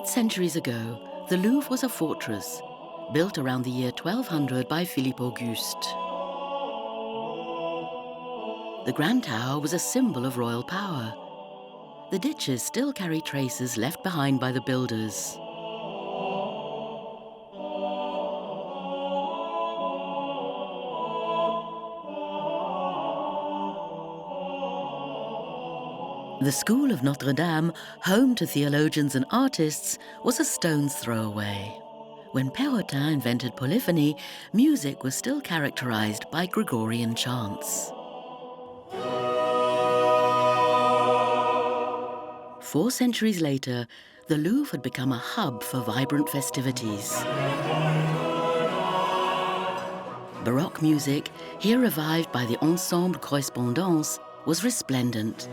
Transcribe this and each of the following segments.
centuries ago, the Louvre was a fortress built around the year 1200 by Philippe-Auguste. The Grand Tower was a symbol of royal power. The ditches still carry traces left behind by the builders. The School of Notre Dame, home to theologians and artists, was a stone's throw away. When Pérotin invented polyphony, music was still characterized by Gregorian chants. 4 centuries later, the Louvre had become a hub for vibrant festivities. Baroque music, here revived by the Ensemble Correspondance, was resplendent.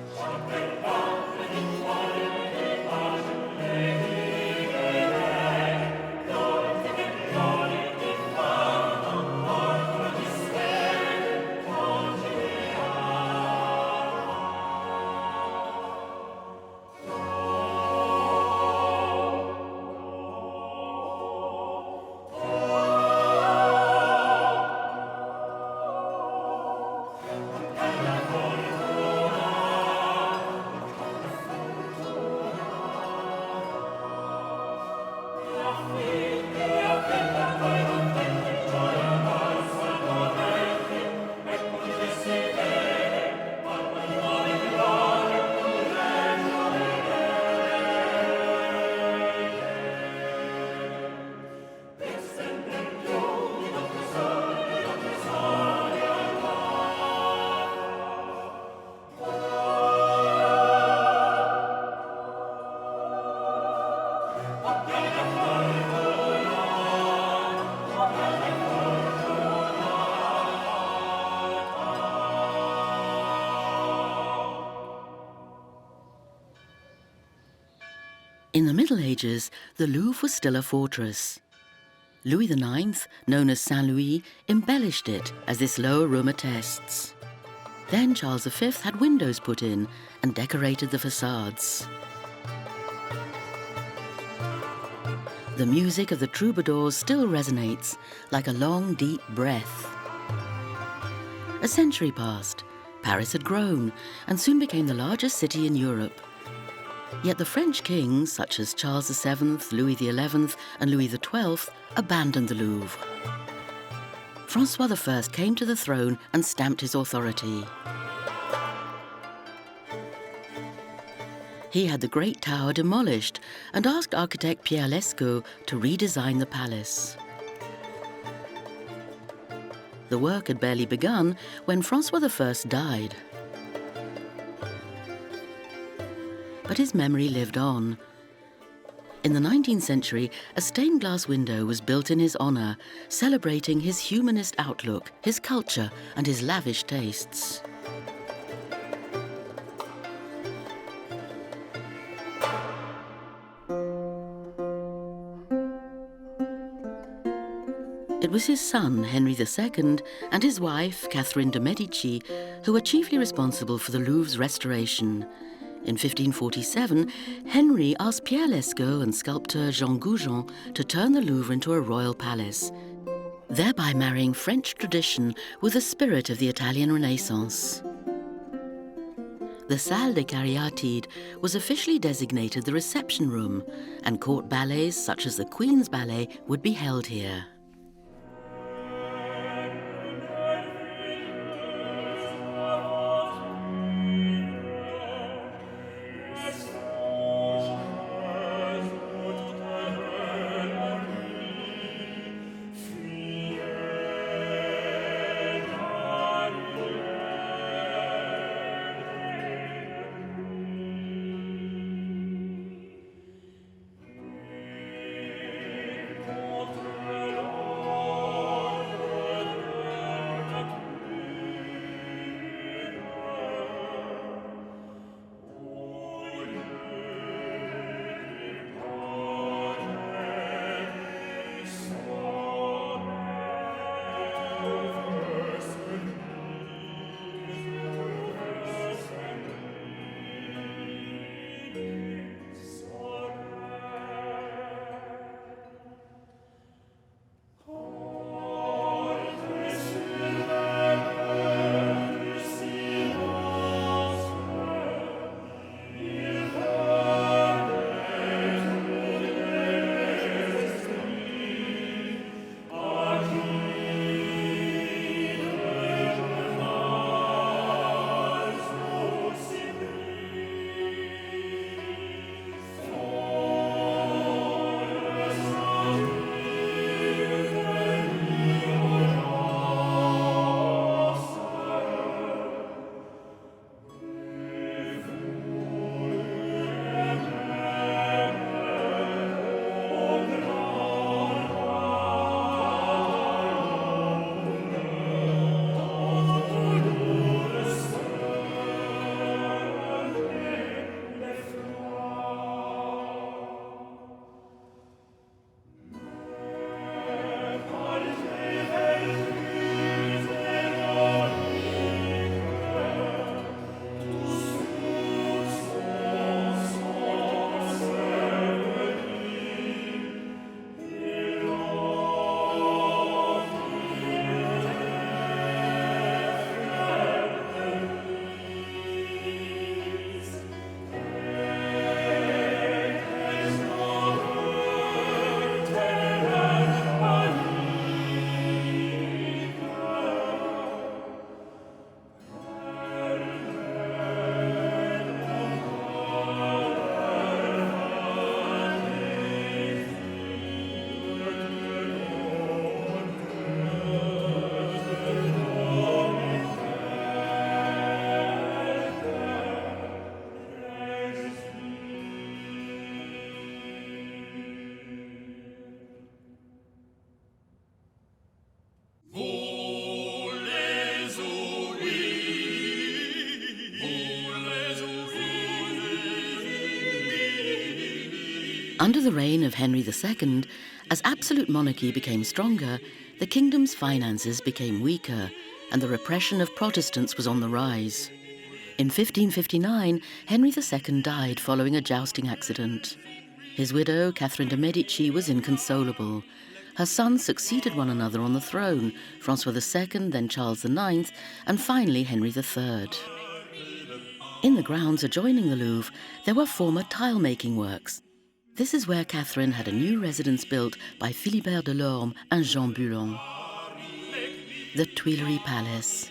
In the Middle Ages, the Louvre was still a fortress. Louis IX, known as Saint-Louis, embellished it, as this lower room attests. Then Charles V had windows put in and decorated the facades. The music of the troubadours still resonates like a long, deep breath. A century passed, Paris had grown and soon became the largest city in Europe. Yet the French kings, such as Charles VII, Louis XI, and Louis XII, abandoned the Louvre. François I came to the throne and stamped his authority. He had the Great Tower demolished and asked architect Pierre Lescot to redesign the palace. The work had barely begun when François I died. But his memory lived on. In the 19th century, a stained glass window was built in his honor, celebrating his humanist outlook, his culture, and his lavish tastes. It was his son, Henri II, and his wife, Catherine de' Medici, who were chiefly responsible for the Louvre's restoration. In 1547, Henry asked Pierre Lescot and sculptor Jean Goujon to turn the Louvre into a royal palace, thereby marrying French tradition with the spirit of the Italian Renaissance. The Salle des Caryatides was officially designated the reception room, and court ballets such as the Queen's Ballet would be held here. Under the reign of Henry II, as absolute monarchy became stronger, the kingdom's finances became weaker and the repression of Protestants was on the rise. In 1559, Henry II died following a jousting accident. His widow, Catherine de' Medici, was inconsolable. Her sons succeeded one another on the throne, François II, then Charles IX, and finally Henry III. In the grounds adjoining the Louvre, there were former tile-making works. This is where Catherine had a new residence built by Philibert Delorme and Jean Boulogne. The Tuileries Palace.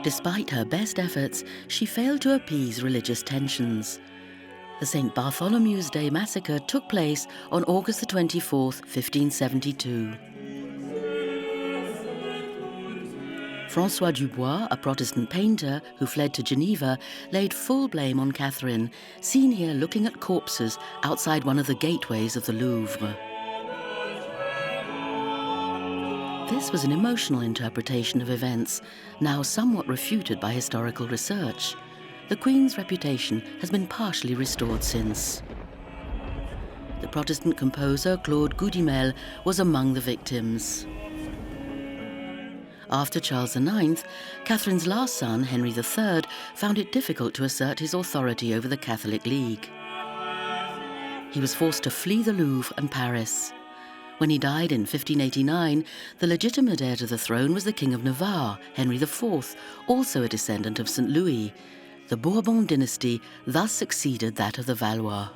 Despite her best efforts, she failed to appease religious tensions. The St. Bartholomew's Day massacre took place on August 24, 1572. François Dubois, a Protestant painter who fled to Geneva, laid full blame on Catherine, seen here looking at corpses outside one of the gateways of the Louvre. This was an emotional interpretation of events, now somewhat refuted by historical research. The Queen's reputation has been partially restored since. The Protestant composer Claude Goudimel was among the victims. After Charles IX, Catherine's last son, Henry III, found it difficult to assert his authority over the Catholic League. He was forced to flee the Louvre and Paris. When he died in 1589, the legitimate heir to the throne was the King of Navarre, Henry IV, also a descendant of St. Louis. The Bourbon dynasty thus succeeded that of the Valois.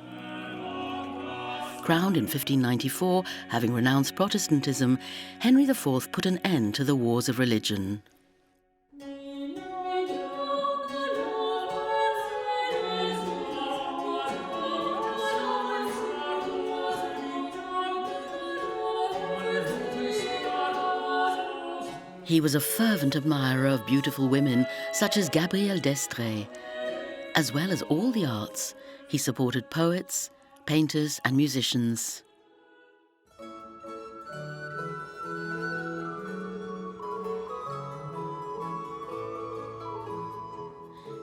Crowned in 1594, having renounced Protestantism, Henry IV put an end to the wars of religion. He was a fervent admirer of beautiful women such as Gabrielle d'Estrées. As well as all the arts, he supported poets, painters and musicians.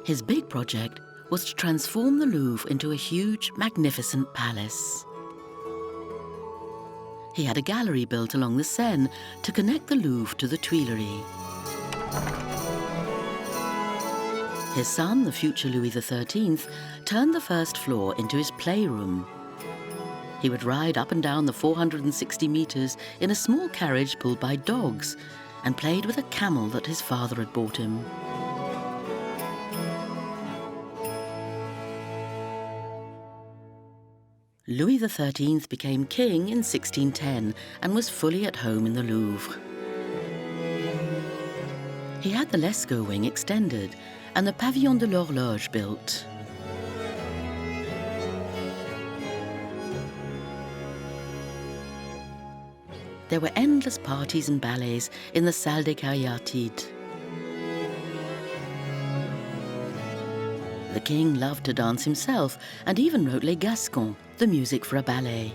His big project was to transform the Louvre into a huge, magnificent palace. He had a gallery built along the Seine to connect the Louvre to the Tuileries. His son, the future Louis XIII, turned the first floor into his playroom. He would ride up and down the 460 meters in a small carriage pulled by dogs and played with a camel that his father had bought him. Louis XIII became king in 1610 and was fully at home in the Louvre. He had the Lescaut wing extended and the Pavillon de l'Horloge built. There were endless parties and ballets in the Salle des Caryatides. The king loved to dance himself and even wrote Les Gascons, the music for a ballet.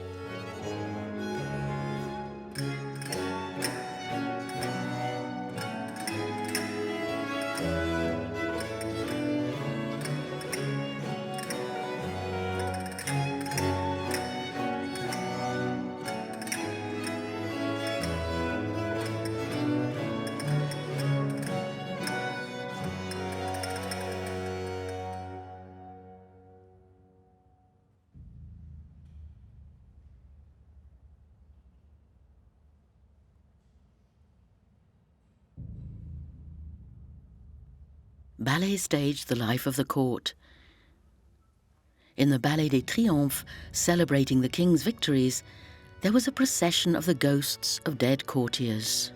Ballet staged the life of the court. In the Ballet des Triomphes, celebrating the king's victories, there was a procession of the ghosts of dead courtiers.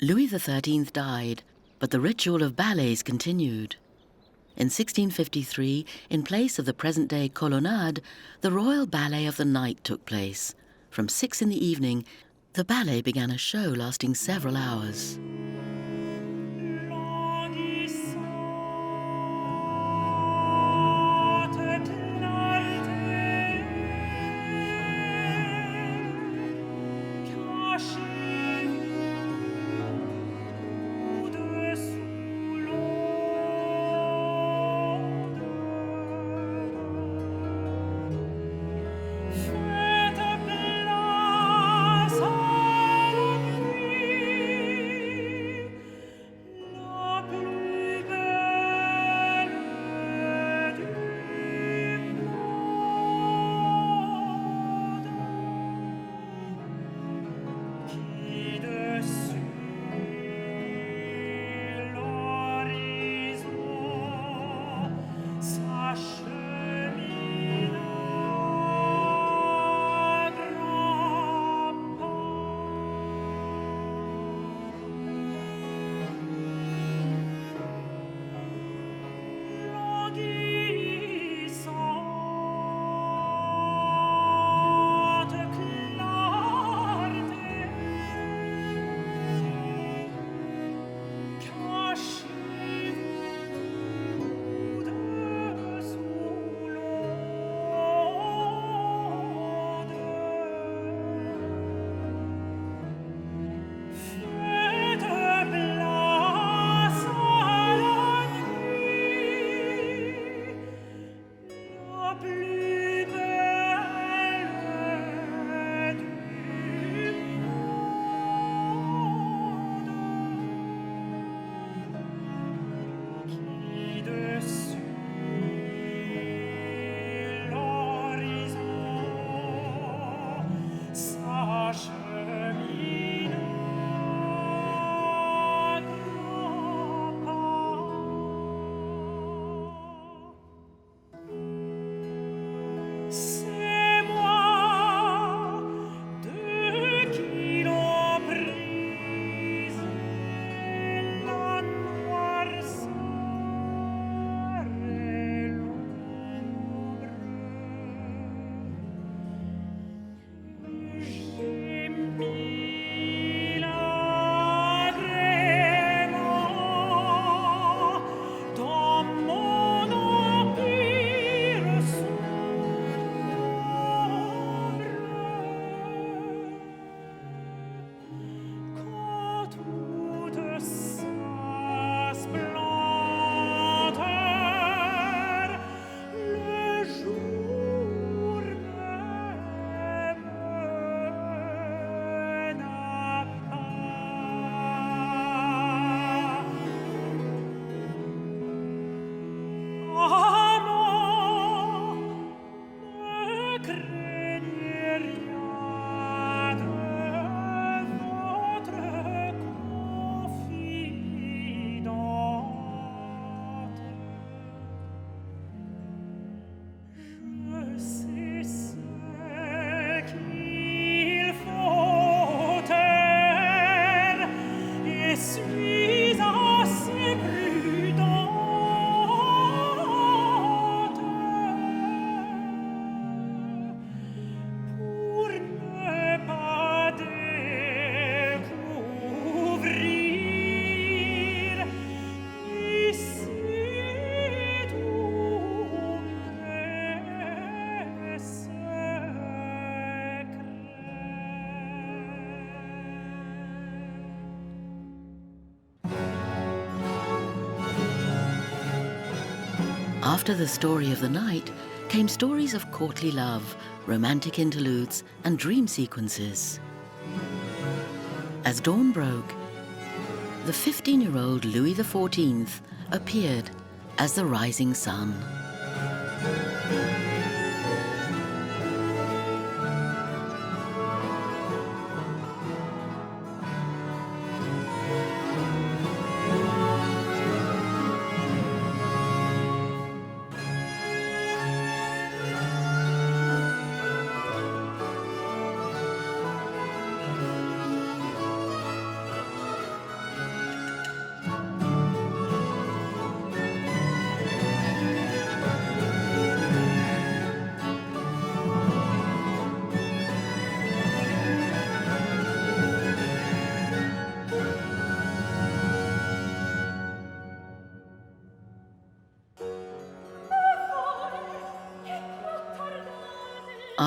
Louis XIII died, but the ritual of ballets continued. In 1653, in place of the present-day colonnade, the Royal Ballet of the Night took place. From 6 in the evening, the ballet began a show lasting several hours. After the story of the night came stories of courtly love, romantic interludes, and dream sequences. As dawn broke, the 15-year-old Louis XIV appeared as the rising sun.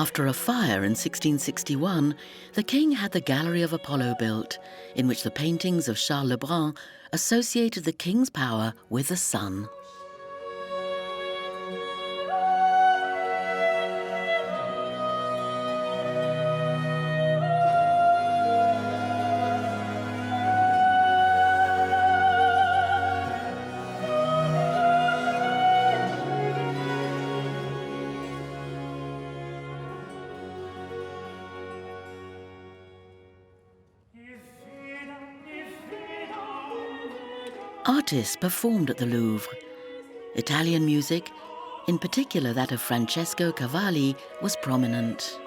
After a fire in 1661, the king had the Gallery of Apollo built, in which the paintings of Charles Le Brun associated the king's power with the sun. Artists performed at the Louvre. Italian music, in particular that of Francesco Cavalli, was prominent.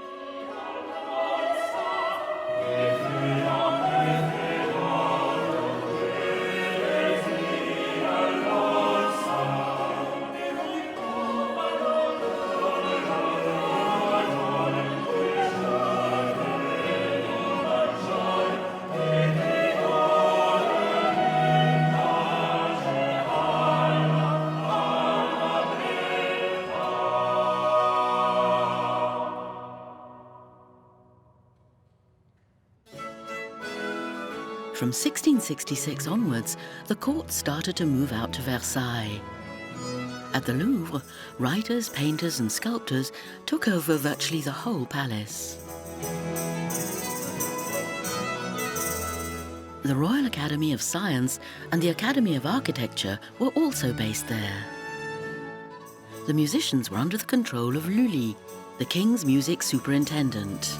From 1666 onwards, the court started to move out to Versailles. At the Louvre, writers, painters and sculptors took over virtually the whole palace. The Royal Academy of Science and the Academy of Architecture were also based there. The musicians were under the control of Lully, the king's music superintendent.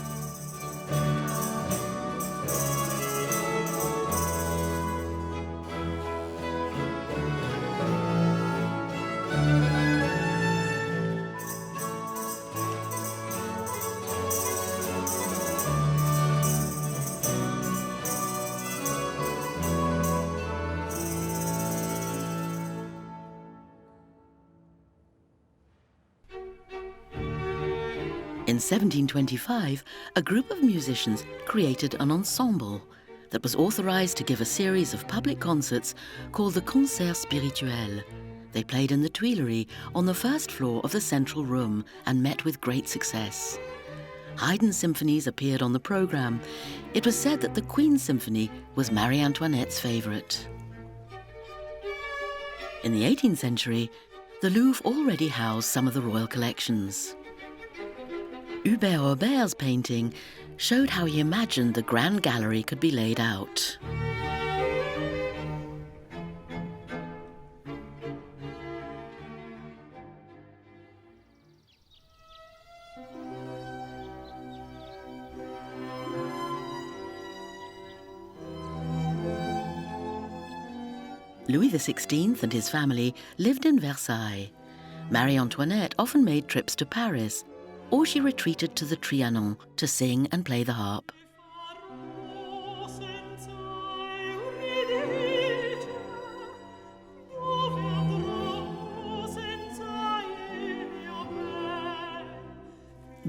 In 1725, a group of musicians created an ensemble that was authorized to give a series of public concerts called the Concerts Spirituels. They played in the Tuileries on the first floor of the central room and met with great success. Haydn's symphonies appeared on the program. It was said that the Queen's Symphony was Marie Antoinette's favorite. In the 18th century, the Louvre already housed some of the royal collections. Hubert Aubert's painting showed how he imagined the Grand Gallery could be laid out. Louis XVI and his family lived in Versailles. Marie Antoinette often made trips to Paris, or she retreated to the Trianon to sing and play the harp.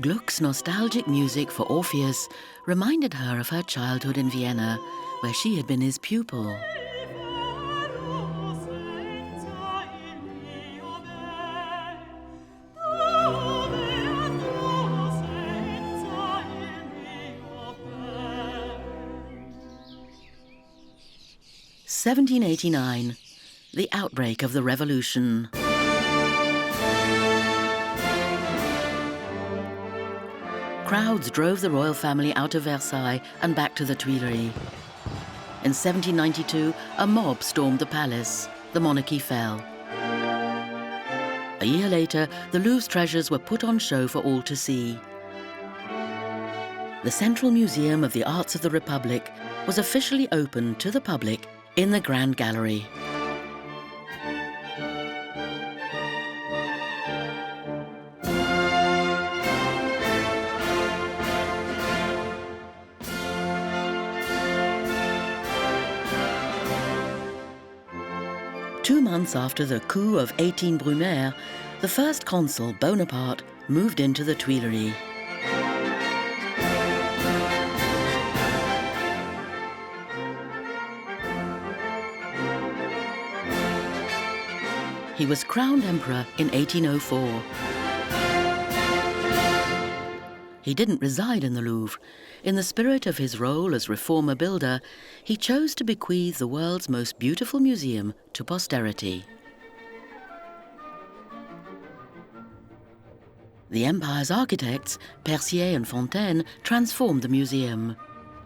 Gluck's nostalgic music for Orpheus reminded her of her childhood in Vienna, where she had been his pupil. (1789), the outbreak of the Revolution. Crowds drove the royal family out of Versailles and back to the Tuileries. In 1792, a mob stormed the palace. The monarchy fell. A year later, the Louvre's treasures were put on show for all to see. The Central Museum of the Arts of the Republic was officially opened to the public in the Grand Gallery. Two months after the coup of 18 Brumaire, the first consul, Bonaparte, moved into the Tuileries. He was crowned emperor in 1804. He didn't reside in the Louvre. In the spirit of his role as reformer builder, he chose to bequeath the world's most beautiful museum to posterity. The empire's architects, Percier and Fontaine, transformed the museum.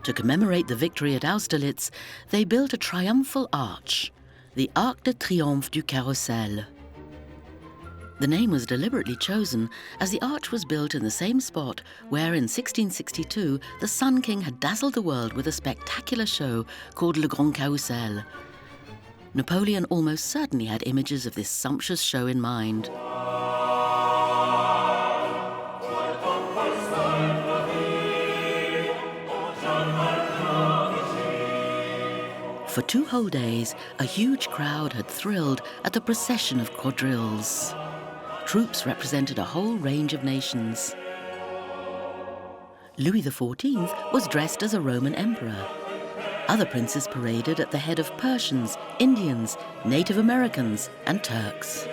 To commemorate the victory at Austerlitz, they built a triumphal arch, the Arc de Triomphe du Carrousel. The name was deliberately chosen as the arch was built in the same spot where in 1662 the Sun King had dazzled the world with a spectacular show called Le Grand Carrousel. Napoleon almost certainly had images of this sumptuous show in mind. For 2 whole days, a huge crowd had thrilled at the procession of quadrilles. Troops represented a whole range of nations. Louis XIV was dressed as a Roman emperor. Other princes paraded at the head of Persians, Indians, Native Americans, and Turks.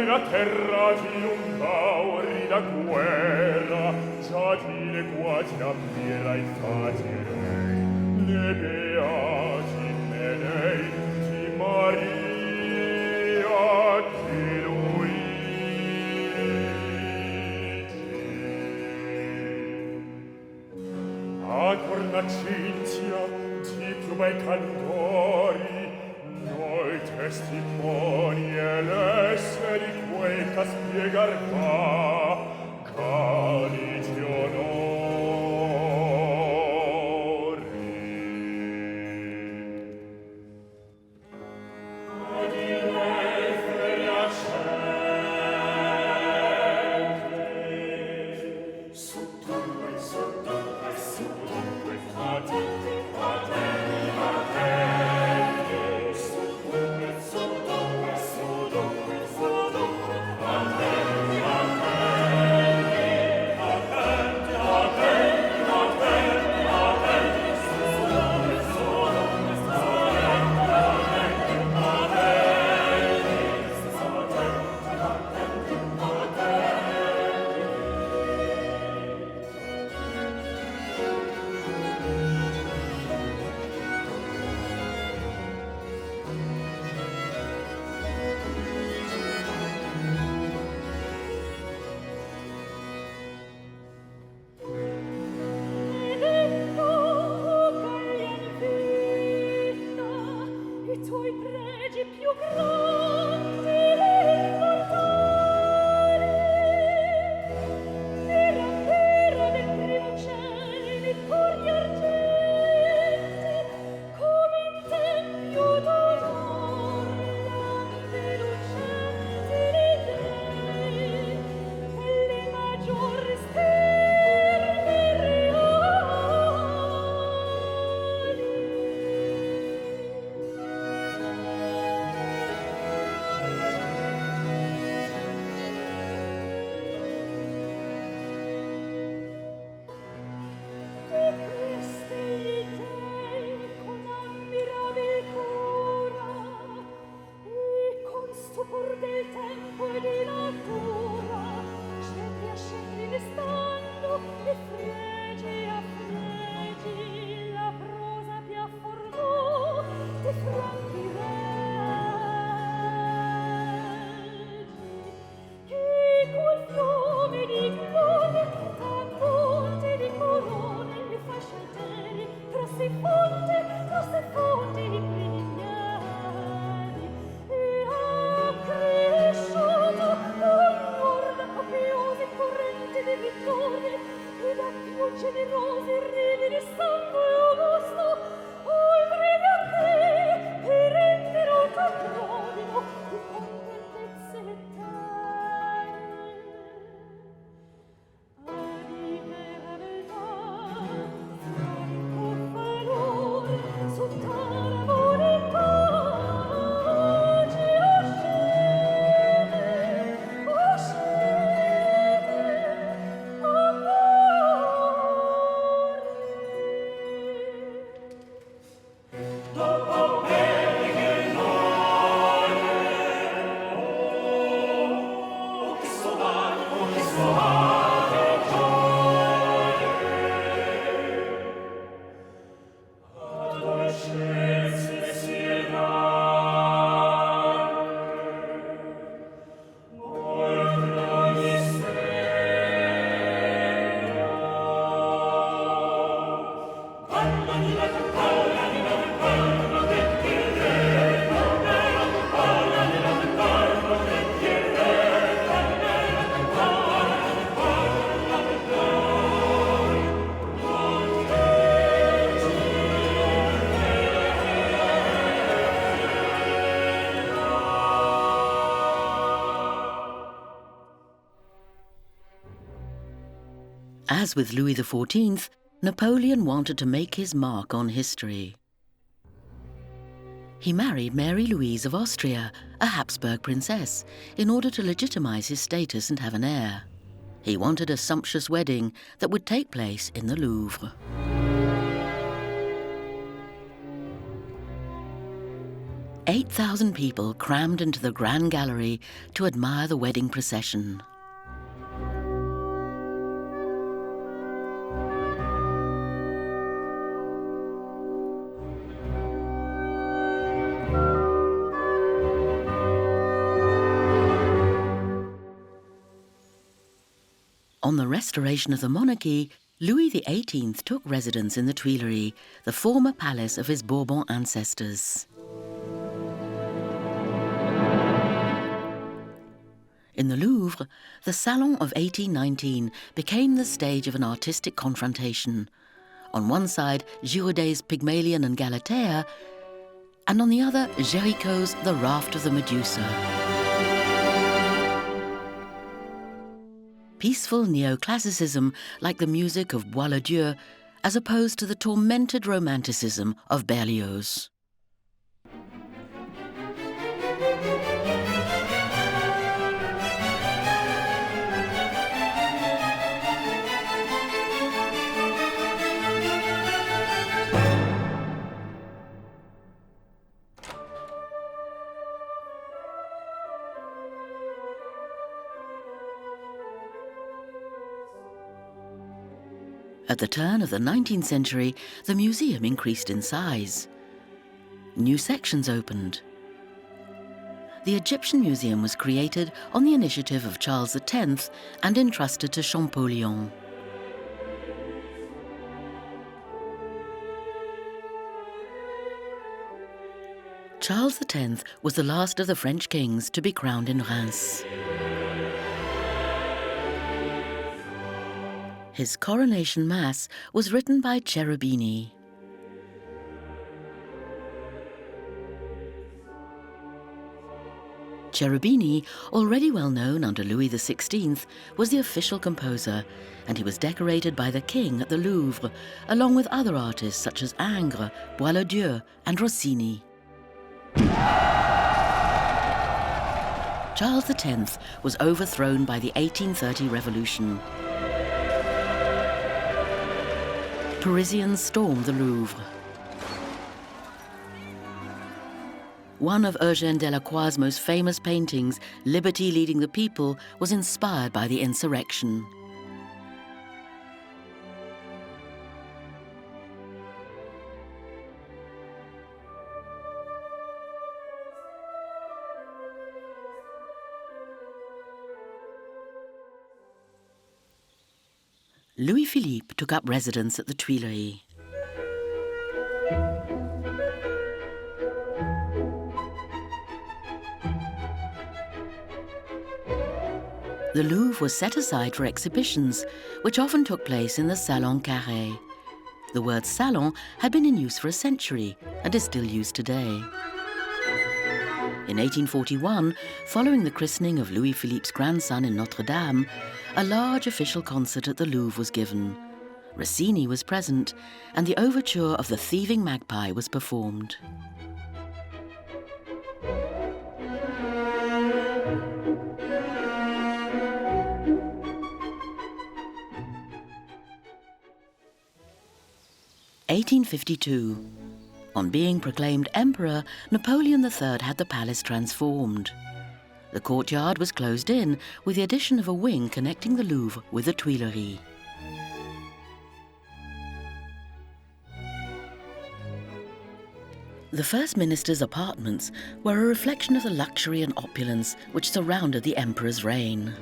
La terra di un cauri da guerra, già dire quasi ammiera infatti rei, ne beati benedicti Maria che Luigi. Ancor Cinzia di più bei cantori, noi testimoni e l'esse di quei ca spiegar fa, cali di onori. Ed il re feria scende, su dunque, fate, As with Louis XIV, Napoleon wanted to make his mark on history. He married Mary Louise of Austria, a Habsburg princess, in order to legitimize his status and have an heir. He wanted a sumptuous wedding that would take place in the Louvre. "8,000 people crammed into the Grand Gallery to admire the wedding procession. On the restoration of the monarchy, Louis XVIII took residence in the Tuileries, the former palace of his Bourbon ancestors. In the Louvre, the Salon of 1819 became the stage of an artistic confrontation. On one side, Girodet's Pygmalion and Galatea, and on the other, Géricault's The Raft of the Medusa. Peaceful neoclassicism like the music of Bois-le-Dieu, as opposed to the tormented romanticism of Berlioz. At the turn of the 19th century, the museum increased in size. New sections opened. The Egyptian Museum was created on the initiative of Charles X and entrusted to Champollion. Charles X was the last of the French kings to be crowned in Reims. His coronation mass was written by Cherubini. Cherubini, already well known under Louis XVI, was the official composer, and he was decorated by the king at the Louvre, along with other artists such as Ingres, Bois-le-Dieu, and Rossini. Charles X was overthrown by the 1830 revolution. Parisians stormed the Louvre. One of Eugène Delacroix's most famous paintings, Liberty Leading the People, was inspired by the insurrection. Louis-Philippe took up residence at the Tuileries. The Louvre was set aside for exhibitions, which often took place in the Salon Carré. The word salon had been in use for a century and is still used today. In 1841, following the christening of Louis-Philippe's grandson in Notre Dame, a large official concert at the Louvre was given. Rossini was present, and the overture of The Thieving Magpie was performed. (1852). On being proclaimed emperor, Napoleon III had the palace transformed. The courtyard was closed in, with the addition of a wing connecting the Louvre with the Tuileries. The First Minister's apartments were a reflection of the luxury and opulence which surrounded the emperor's reign.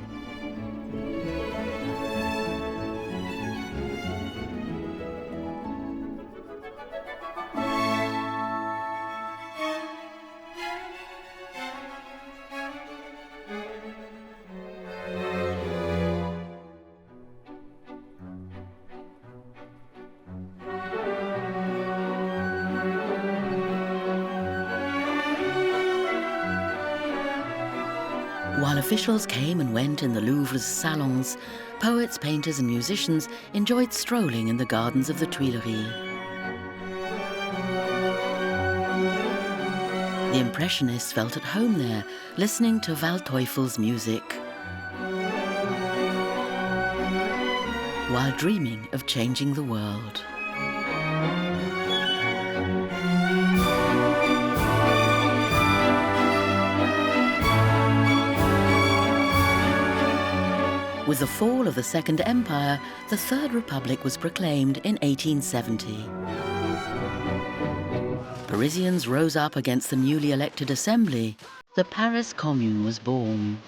While a Officials came and went in the Louvre's salons. Poets, painters and musicians enjoyed strolling in the gardens of the Tuileries. The Impressionists felt at home there, listening to Waldteufel's music, while dreaming of changing the world. With the fall of the Second Empire, the Third Republic was proclaimed in 1870. Parisians rose up against the newly elected assembly. The Paris Commune was born.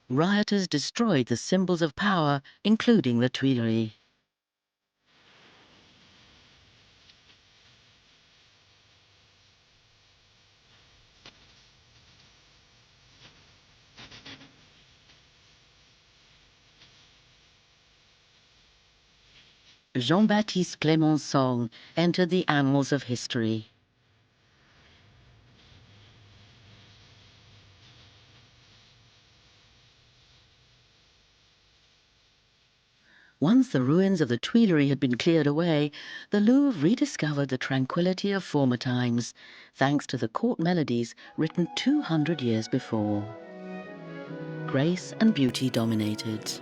Rioters destroyed the symbols of power, including the Tuileries. Jean-Baptiste Clément's song entered the annals of history. Once the ruins of the Tuileries had been cleared away, the Louvre rediscovered the tranquility of former times, thanks to the court melodies written 200 years before. Grace and beauty dominated.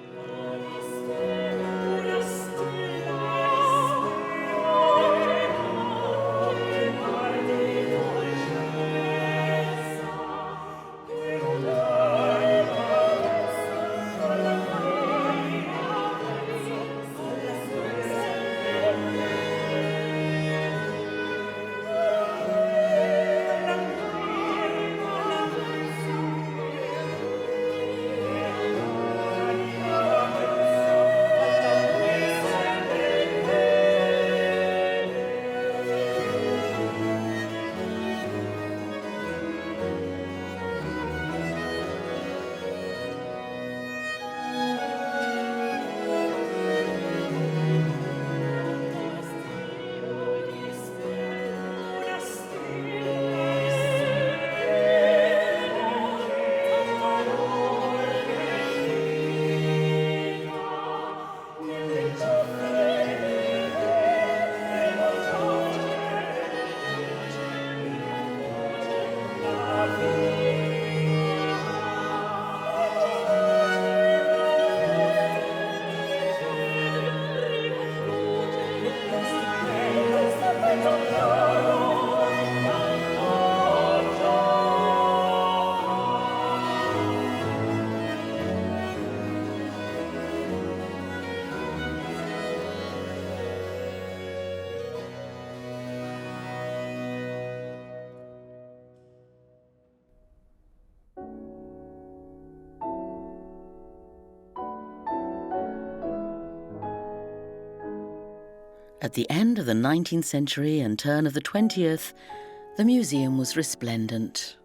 At the end of the 19th century and turn of the 20th, the museum was resplendent.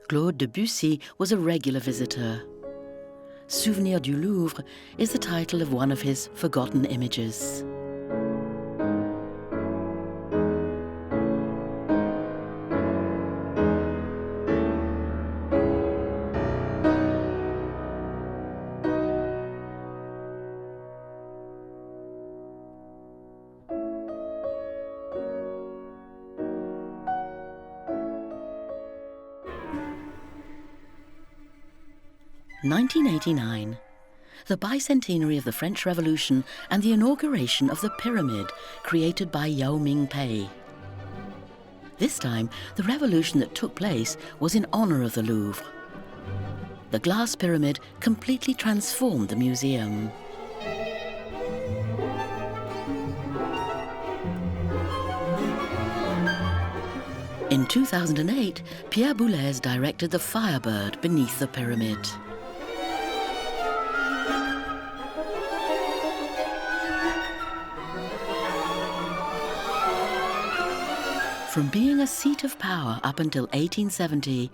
Claude Debussy was a regular visitor. Souvenir du Louvre is the title of one of his forgotten images. In 1989, the bicentenary of the French Revolution and the inauguration of the pyramid created by Yao Ming-pei. This time, the revolution that took place was in honor of the Louvre. The glass pyramid completely transformed the museum. In 2008, Pierre Boulez directed the Firebird beneath the pyramid. From being a seat of power up until 1870,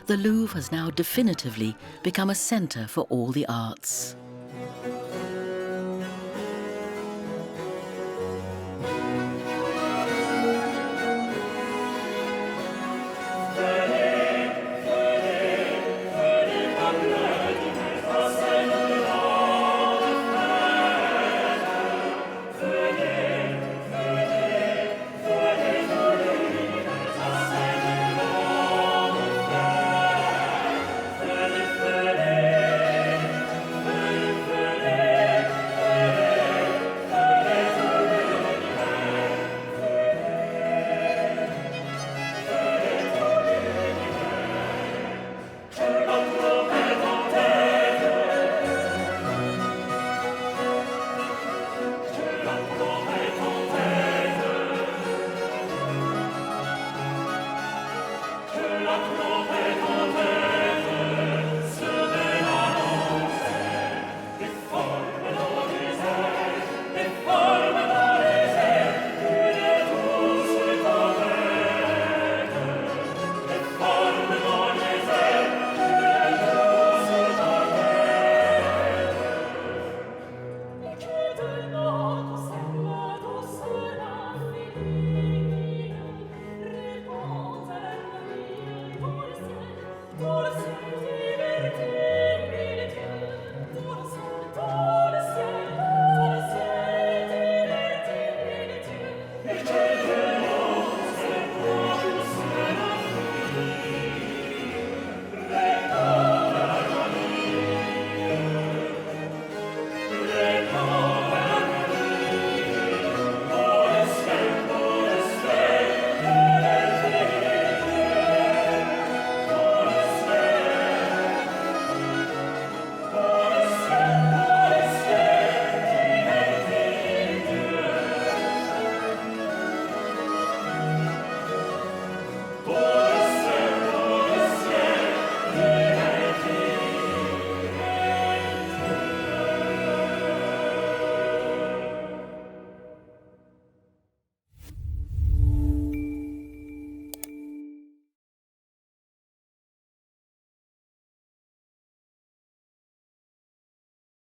the Louvre has now definitively become a centre for all the arts.